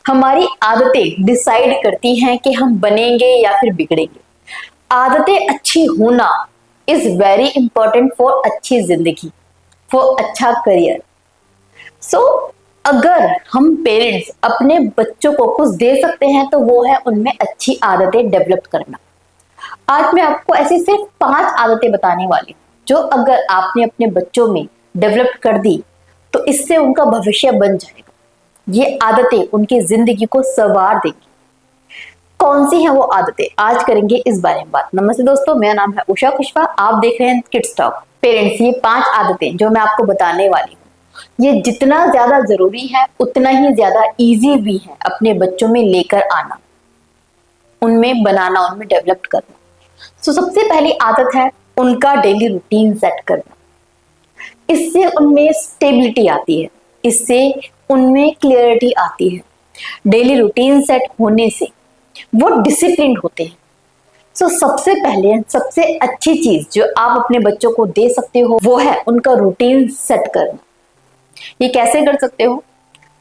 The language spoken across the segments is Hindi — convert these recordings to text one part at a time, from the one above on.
हमारी आदतें डिसाइड करती हैं कि हम बनेंगे या फिर बिगड़ेंगे। आदतें अच्छी होना इज वेरी इंपॉर्टेंट फॉर अच्छी जिंदगी, फॉर अच्छा करियर। सो अगर हम पेरेंट्स अपने बच्चों को कुछ दे सकते हैं तो वो है उनमें अच्छी आदतें डेवलप करना। आज मैं आपको ऐसी सिर्फ 5 आदतें बताने वाली हूँ जो अगर आपने अपने बच्चों में डेवलप कर दी तो इससे उनका भविष्य बन जाएगा। ये आदतें उनकी जिंदगी को संवार देंगी। कौन सी है वो आदतें, आज करेंगे इस बारे में बात। नमस्ते दोस्तों, मेरा नाम है उषा कुशवाहा, आप देख रहे हैं किड्स टॉक। पेरेंट्स, ये 5 आदतें जो मैं आपको बताने वाली हूँ, ये जितना ज्यादा जरूरी है उतना ही ज्यादा इजी भी है अपने बच्चों में लेकर आना, उनमें बनाना, उनमें डेवलप करना। तो सबसे पहली आदत है उनका डेली रूटीन सेट करना। इससे उनमें स्टेबिलिटी आती है, इससे उनमें क्लियरिटी आती है। डेली रूटीन सेट होने से वो डिसिप्लिन होते हैं। सो सबसे पहले सबसे अच्छी चीज जो आप अपने बच्चों को दे सकते हो वो है उनका रूटीन सेट करना। ये कैसे कर सकते हो?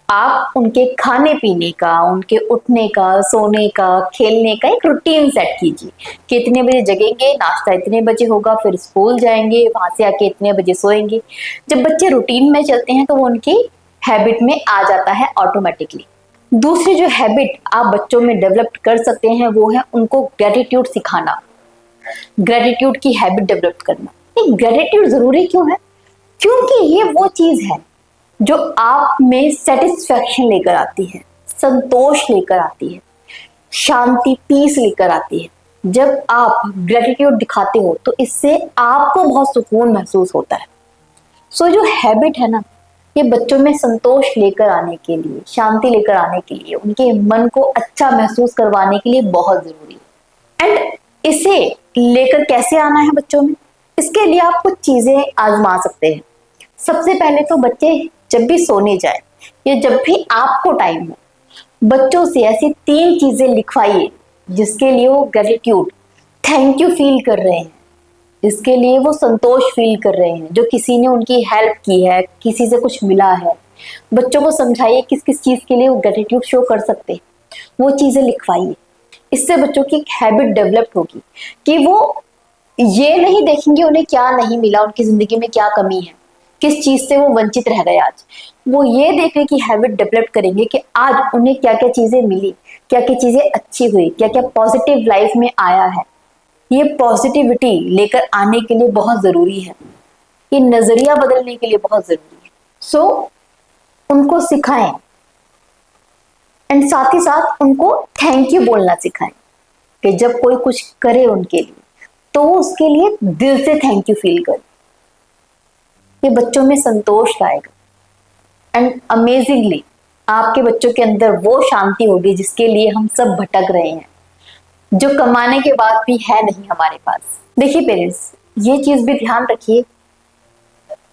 आप उनके खाने पीने का, उनके उठने का, सोने का, खेलने का एक रूटीन सेट कीजिए कि इतने बजे जगेंगे, नाश्ता इतने बजे होगा, फिर स्कूल जाएंगे, वहां से आके इतने बजे सोएंगे। जब बच्चे रूटीन में चलते हैं तो वो उनकी हैबिट में आ जाता है ऑटोमेटिकली। दूसरी जो हैबिट आप बच्चों में डेवलप कर सकते हैं वो है उनको ग्रेटिट्यूड सिखाना, ग्रेटिट्यूड की हैबिट डेवलप करना। ग्रेटिट्यूड जरूरी क्यों है? क्योंकि ये वो चीज है जो आप में सेटिस्फैक्शन लेकर आती है, संतोष लेकर आती है, शांति, पीस लेकर आती है। जब आप ग्रेटिट्यूड दिखाते हो तो इससे आपको बहुत सुकून महसूस होता है। सो जो हैबिट है ना, ये बच्चों में संतोष लेकर आने के लिए, शांति लेकर आने के लिए, उनके मन को अच्छा महसूस करवाने के लिए बहुत जरूरी है। एंड इसे लेकर कैसे आना है बच्चों में, इसके लिए आप कुछ चीजें आजमा सकते हैं। सबसे पहले तो बच्चे जब भी सोने जाए या जब भी आपको टाइम हो, बच्चों से ऐसी 3 चीजें लिखवाइए जिसके लिए वो ग्रेटिट्यूड, थैंक यू फील कर रहे हैं, जिसके लिए वो संतोष फील कर रहे हैं, जो किसी ने उनकी हेल्प की है, किसी से कुछ मिला है। बच्चों को समझाइए किस किस चीज के लिए वो ग्रेटिट्यूड शो कर सकते हैं, वो चीजें लिखवाइए। इससे बच्चों की एक हैबिट डेवलप होगी कि वो ये नहीं देखेंगे उन्हें क्या नहीं मिला, उनकी जिंदगी में क्या कमी है, किस चीज से वो वंचित रह गए आज। वो ये देखने की हैबिट डेवलप करेंगे कि आज उन्हें क्या क्या चीजें मिली, क्या क्या चीजें अच्छी हुई, क्या क्या पॉजिटिव लाइफ में आया है। ये पॉजिटिविटी लेकर आने के लिए बहुत जरूरी है, ये नजरिया बदलने के लिए बहुत जरूरी है। सो उनको सिखाएं एंड साथ ही साथ उनको थैंक यू बोलना सिखाएं कि जब कोई कुछ करे उनके लिए तो उसके लिए दिल से थैंक यू फील करें। ये बच्चों में संतोष लाएगा एंड अमेजिंगली आपके बच्चों के अंदर वो शांति होगी जिसके लिए हम सब भटक रहे हैं, जो कमाने के बाद भी है नहीं हमारे पास। देखिए पेरेंट्स, ये चीज भी ध्यान रखिए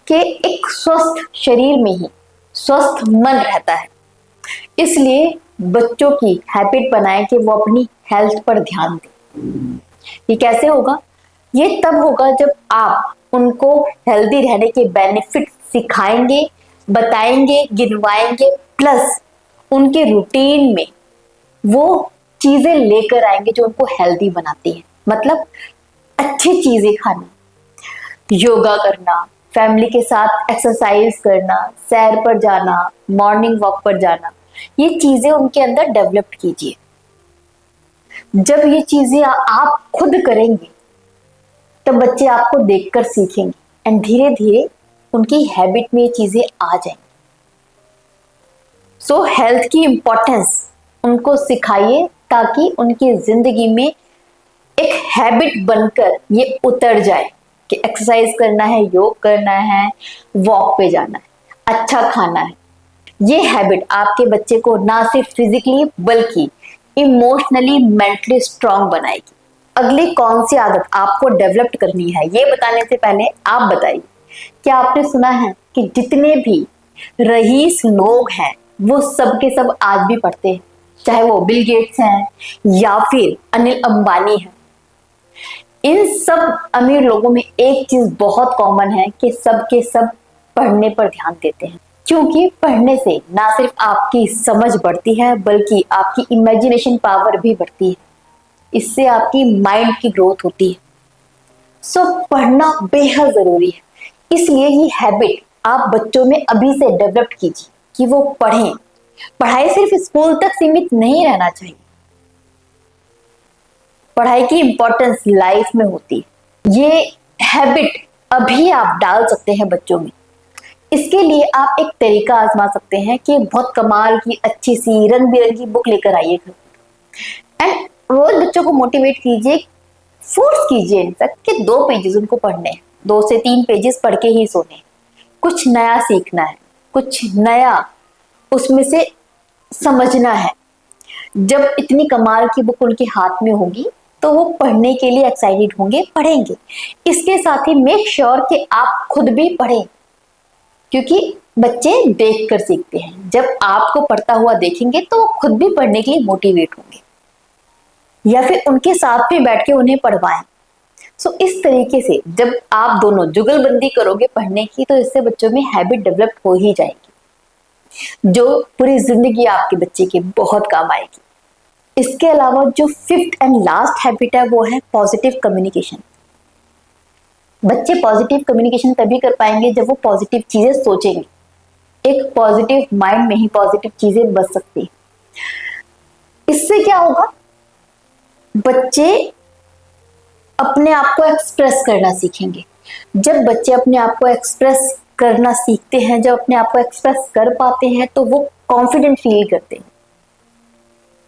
कि एक स्वस्थ शरीर में ही स्वस्थ मन रहता है। इसलिए बच्चों की हैबिट बनाएं कि वो अपनी हेल्थ पर ध्यान दें। ये कैसे होगा? ये तब होगा जब आप उनको हेल्दी रहने के बेनिफिट सिखाएंगे, बताएंगे, गिनवाएंगे, प्लस उनके रूटीन में वो चीजें लेकर आएंगे जो उनको हेल्दी बनाती है। मतलब अच्छी चीजें खाना, योगा करना, फैमिली के साथ एक्सरसाइज करना, सैर पर जाना, मॉर्निंग वॉक पर जाना, ये चीजें उनके अंदर डेवलप कीजिए। जब ये चीजें आप खुद करेंगे तब बच्चे आपको देखकर सीखेंगे एंड धीरे धीरे उनकी हैबिट में ये चीजें आ जाएंगी। सो हेल्थ की इंपॉर्टेंस उनको सिखाइए ताकि उनकी जिंदगी में एक हैबिट बनकर ये उतर जाए कि एक्सरसाइज करना है, योग करना है, वॉक पे जाना है, अच्छा खाना है। ये हैबिट आपके बच्चे को ना सिर्फ फिजिकली बल्कि इमोशनली, मेंटली स्ट्रांग बनाएगी। अगली कौन सी आदत आपको डेवलप करनी है ये बताने से पहले आप बताइए, क्या आपने सुना है कि जितने भी रईस लोग हैं वो सब के सब आज भी पढ़ते हैं, चाहे वो बिल गेट्स हैं या फिर अनिल अंबानी हैं। इन सब अमीर लोगों में एक चीज बहुत कॉमन है कि सब के सब पढ़ने पर ध्यान देते हैं। क्योंकि पढ़ने से ना सिर्फ आपकी समझ बढ़ती है बल्कि आपकी इमेजिनेशन पावर भी बढ़ती है। इससे आपकी माइंड की ग्रोथ होती है। सो पढ़ना बेहद जरूरी है। इसलिए ये हैबिट आप बच्चों में अभी से डेवलप कीजिए कि वो पढ़ें। पढ़ाई सिर्फ स्कूल तक सीमित नहीं रहना चाहिए। पढ़ाई की इंपॉर्टेंस लाइफ में होती है। ये हैबिट अभी आप डाल सकते हैं बच्चों में। इसके लिए आप एक तरीका आजमा सकते हैं कि बहुत कमाल की अच्छी सी रंग बिरंगी बुक लेकर आइए घर एंड रोज बच्चों को मोटिवेट कीजिए, फोर्स कीजिए इनफैक्ट कि 2 पेजेस उनको पढ़ने हैं, 2 से 3 पेजेस पढ़ के ही सोने। कुछ नया सीखना है, कुछ नया उसमें से समझना है। जब इतनी कमाल की बुक उनके हाथ में होगी तो वो पढ़ने के लिए एक्साइटेड होंगे, पढ़ेंगे। इसके साथ ही मेक श्योर कि आप खुद भी पढ़ें, क्योंकि बच्चे देख कर सीखते हैं। जब आपको पढ़ता हुआ देखेंगे तो वो खुद भी पढ़ने के लिए मोटिवेट होंगे, या फिर उनके साथ भी बैठ के उन्हें पढ़वाएं। सो इस तरीके से जब आप दोनों जुगलबंदी करोगे पढ़ने की, तो इससे बच्चों में हैबिट डेवलप हो ही जाएगी, जो पूरी जिंदगी आपके बच्चे के बहुत काम आएगी। इसके अलावा जो 5th एंड लास्ट हैबिट है वो है पॉजिटिव कम्युनिकेशन। बच्चे पॉजिटिव कम्युनिकेशन तभी कर पाएंगे जब वो पॉजिटिव चीजें सोचेंगे। एक पॉजिटिव माइंड में ही पॉजिटिव चीजें बच सकती हैं। इससे क्या होगा, बच्चे अपने आप को एक्सप्रेस करना सीखेंगे। जब बच्चे अपने आप को एक्सप्रेस करना सीखते हैं, जब अपने आप को एक्सप्रेस कर पाते हैं, तो वो कॉन्फिडेंट फील करते हैं।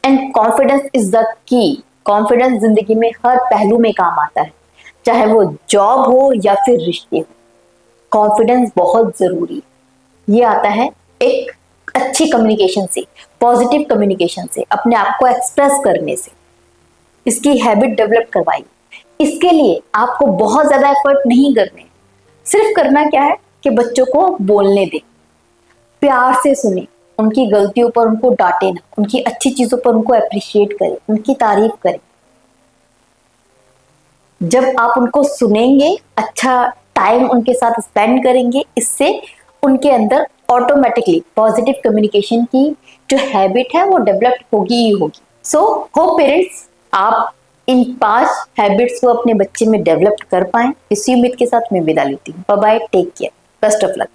And confidence is the key. Confidence जिंदगी में हर पहलू में काम आता है, चाहे वो जॉब हो या फिर रिश्ते हो। कॉन्फिडेंस बहुत जरूरी है। ये आता है एक अच्छी कम्युनिकेशन से, पॉजिटिव कम्युनिकेशन से, अपने आप को एक्सप्रेस करने से। इसकी हैबिट डेवलप करवाइए। इसके लिए आपको बहुत ज्यादा एफर्ट नहीं करने, सिर्फ करना क्या है कि बच्चों को बोलने दें, प्यार से सुने, उनकी गलतियों पर उनको डांटे ना, उनकी अच्छी चीजों पर उनको अप्रिशिएट करें, उनकी तारीफ करें। जब आप उनको सुनेंगे, अच्छा टाइम उनके साथ स्पेंड करेंगे, इससे उनके अंदर ऑटोमेटिकली पॉजिटिव कम्युनिकेशन की जो हैबिट है वो डेवलप होगी ही होगी। सो होप पेरेंट्स आप इन 5 हैबिट्स को अपने बच्चे में डेवलप कर पाएं। इसी उम्मीद के साथ मैं विदा लेती हूँ। Bye bye, take care, best of luck.